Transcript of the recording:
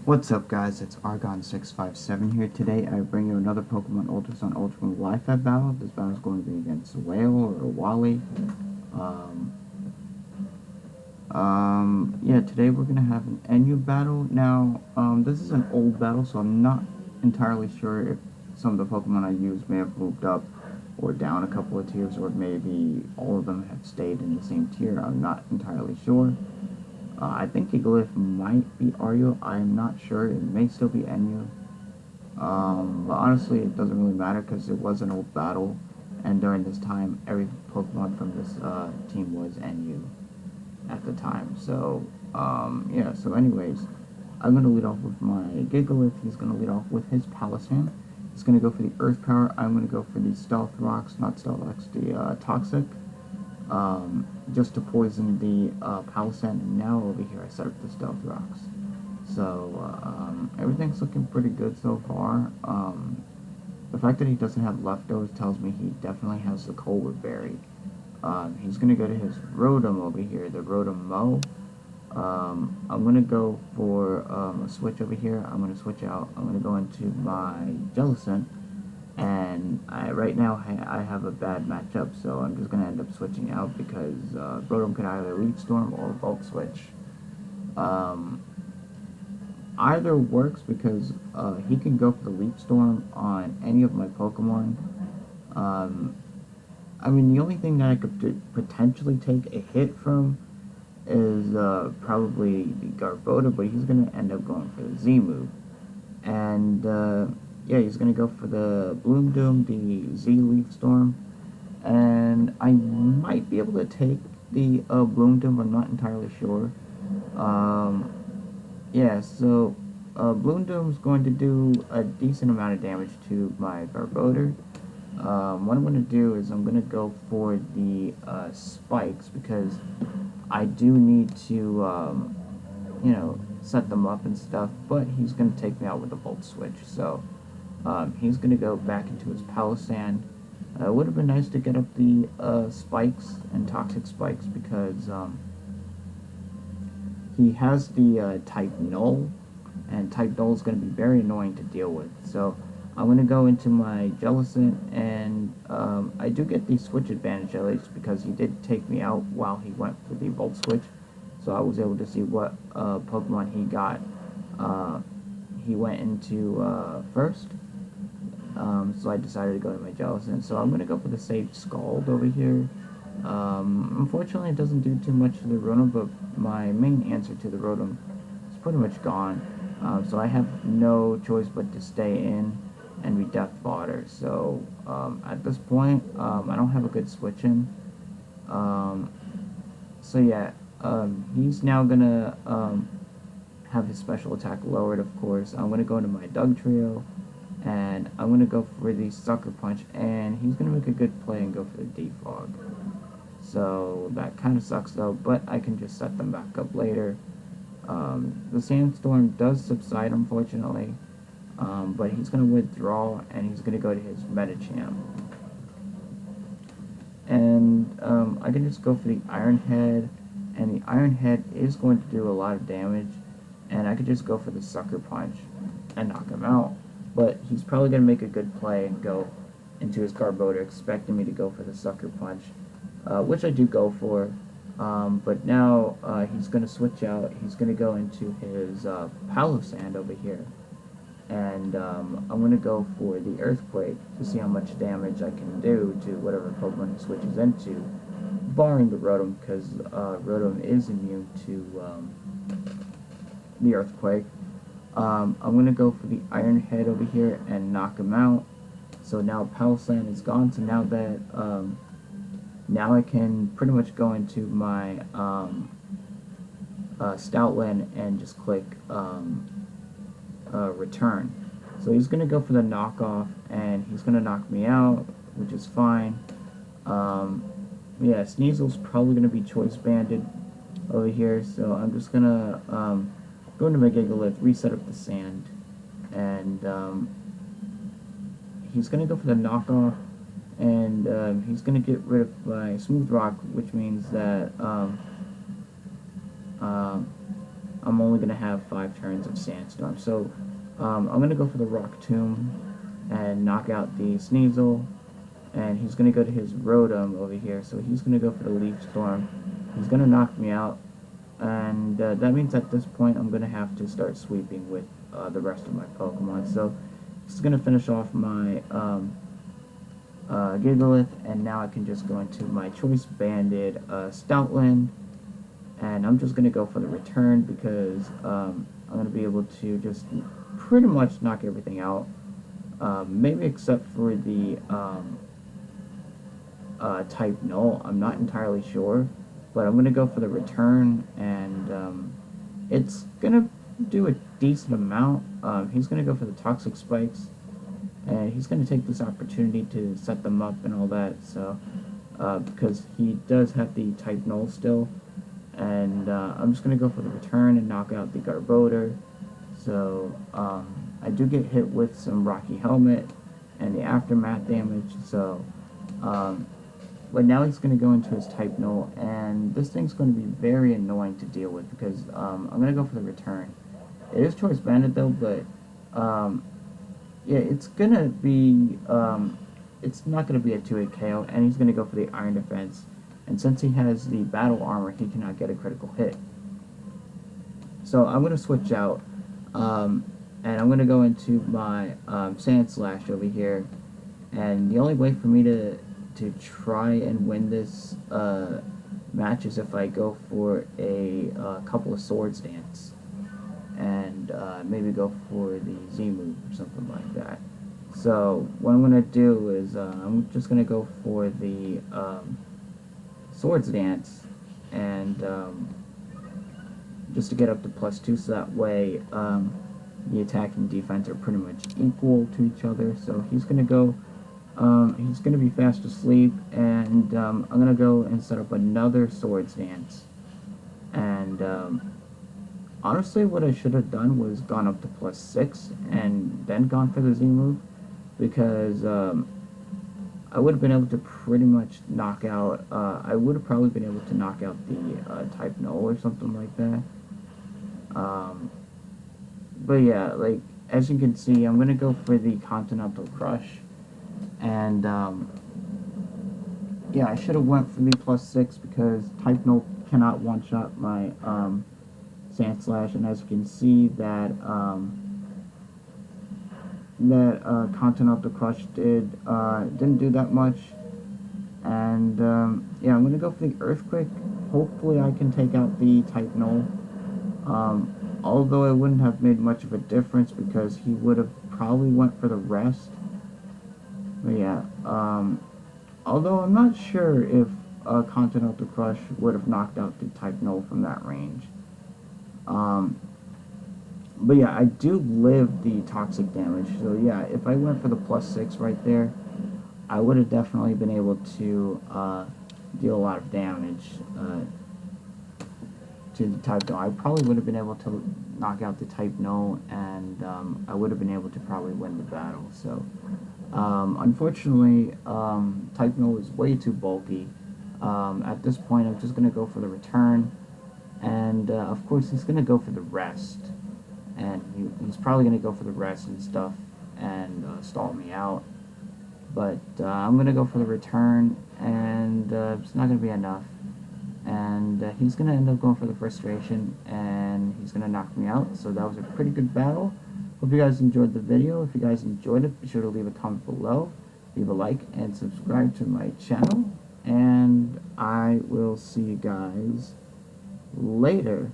What's up, guys? It's Argon657 here. Today I bring you another Pokemon Ultra Sun Ultra Moon Life App battle. This battle is going to be against Wale or Wale. Um, yeah, today we're going to have an NU battle. Now, this is an old battle, so I'm not entirely sure if some of the Pokemon I use may have moved up or down a couple of tiers, or maybe all of them have stayed in the same tier. I'm not entirely sure. I think Gigalith might be Ario. I'm not sure. It may still be NU. But honestly, it doesn't really matter because it was an old battle, and during this time, every Pokemon from this team was NU at the time. So, yeah, so anyways, I'm going to lead off with my Gigalith. He's going to lead off with his Palisand. He's going to go for the Earth Power. I'm going to go for the Stealth Rocks, not Stealth Rocks, the Toxic. Just to poison the Palisand, and now over here I set up the Stealth Rocks. So everything's looking pretty good so far. The fact that he doesn't have leftovers tells me he definitely has the Colbert Berry. He's going to go to his Rotom over here, the Rotom-mow. I'm going to go for a switch over here. I'm going to switch out. I'm going to go into my Jellicent. And right now I have a bad matchup, so I'm just going to end up switching out because Rotom could either Leaf Storm or Volt Switch. Um, Either works because he can go for the Leaf Storm on any of my Pokemon. Um, I mean, the only thing that I could potentially take a hit from is probably the Garbodor, but he's going to end up going for the Z move. And yeah, he's going to go for the Bloom Doom, the Z Leaf Storm. And I might be able to take the Bloom Doom, I'm not entirely sure. Um, yeah, so Bloom Doom's going to do a decent amount of damage to my Garbodor. What I'm going to do is I'm going to go for the spikes because I do need to, set them up and stuff, but he's going to take me out with a Volt Switch. So he's going to go back into his Palisand. It would have been nice to get up the spikes and toxic spikes because he has the type Null, and type Null is going to be very annoying to deal with. So I'm going to go into my Jellicent, and I do get the switch advantage at least because he did take me out while he went for the Volt Switch. So I was able to see what Pokemon he got. He went into first, so I decided to go to my Jellicent. So I'm going to go for the Sage Scald over here. Unfortunately, it doesn't do too much to the Rotom, but my main answer to the Rotom is pretty much gone. So I have no choice but to stay in and be Death Fodder. So at this point, I don't have a good switch in. So yeah, he's now gonna have his special attack lowered, of course. I'm gonna go into my Dugtrio, and I'm gonna go for the Sucker Punch, and he's gonna make a good play and go for the Defog. So that kind of sucks though, but I can just set them back up later. The Sandstorm does subside, unfortunately, but he's gonna withdraw, and he's gonna go to his Medicham. And I can just go for the Iron Head, and the Iron Head is going to do a lot of damage, and I could just go for the Sucker Punch and knock him out. But he's probably going to make a good play and go into his Garbodor, expecting me to go for the Sucker Punch, which I do go for. But now he's going to switch out. He's going to go into his Palisand over here. And I'm going to go for the Earthquake to see how much damage I can do to whatever Pokemon he switches into, barring the Rotom, because Rotom is immune to the Earthquake. I'm going to go for the Iron Head over here and knock him out. So now Palisand is gone, so now that, now I can pretty much go into my Stoutland and just click return. So he's going to go for the knockoff, and he's going to knock me out, which is fine. Yeah, Sneasel's probably going to be choice banded over here, so I'm just going to go into my Gigalith, reset up the sand, and he's going to go for the knockoff, and he's going to get rid of my Smooth Rock, which means that I'm only going to have 5 turns of Sandstorm. So I'm going to go for the Rock Tomb and knock out the Sneasel. And he's going to go to his Rotom over here. So he's going to go for the Leaf Storm. He's going to knock me out. And that means at this point I'm going to have to start sweeping with the rest of my Pokemon. So this is going to finish off my Gigalith, and now I can just go into my Choice Banded Stoutland, and I'm just going to go for the return because I'm going to be able to just pretty much knock everything out, maybe except for the type Null. I'm not entirely sure, but I'm going to go for the return, and it's going to do a decent amount. He's going to go for the Toxic Spikes, and he's going to take this opportunity to set them up and all that, so because he does have the type Null still, and I'm just going to go for the return and knock out the Garbodor. So I do get hit with some Rocky Helmet and the Aftermath damage, so but now he's going to go into his type Null, and this thing's going to be very annoying to deal with because I'm going to go for the return. It is Choice Banded though, but yeah, it's gonna be, it's not gonna be a 2-hit KO, and he's gonna go for the Iron Defense, and since he has the Battle Armor, he cannot get a critical hit. So I'm gonna switch out, and I'm gonna go into my Sand Slash over here, and the only way for me to try and win this match is if I go for a couple of Swords Dance, and maybe go for the Z move or something like that. So what I'm going to do is I'm just going to go for the Swords Dance, and just to get up to +2, so that way the attack and defense are pretty much equal to each other. So he's going to go, he's going to be fast asleep, and I'm going to go and set up another Swords Dance, and honestly, what I should have done was gone up to +6 and then gone for the Z move, because I would have been able to pretty much knock out, I would have probably been able to knock out the type Null or something like that. But yeah, like, as you can see, I'm going to go for the Continental Crush, and yeah, I should have went for the +6 because type Null cannot one-shot my Sand Slash, and as you can see that Continental Crush didn't do that much, and yeah, I'm gonna go for the Earthquake. Hopefully I can take out the type Null, although it wouldn't have made much of a difference because he would have probably went for the rest. But yeah, although I'm not sure if Continental Crush would have knocked out the type Null from that range. But yeah, I do live the toxic damage, so yeah, if I went for the +6 right there, I would have definitely been able to deal a lot of damage to the type Null. I probably would have been able to knock out the type Null, and I would have been able to probably win the battle. So unfortunately, type Null is way too bulky. At this point, I'm just going to go for the return. And of course he's going to go for the rest, and he's probably going to go for the rest and stuff and stall me out, but I'm going to go for the return, and it's not going to be enough, and he's going to end up going for the Frustration, and he's going to knock me out. So that was a pretty good battle. Hope you guys enjoyed the video. If you guys enjoyed it, be sure to leave a comment below, leave a like, and subscribe to my channel, and I will see you guys later.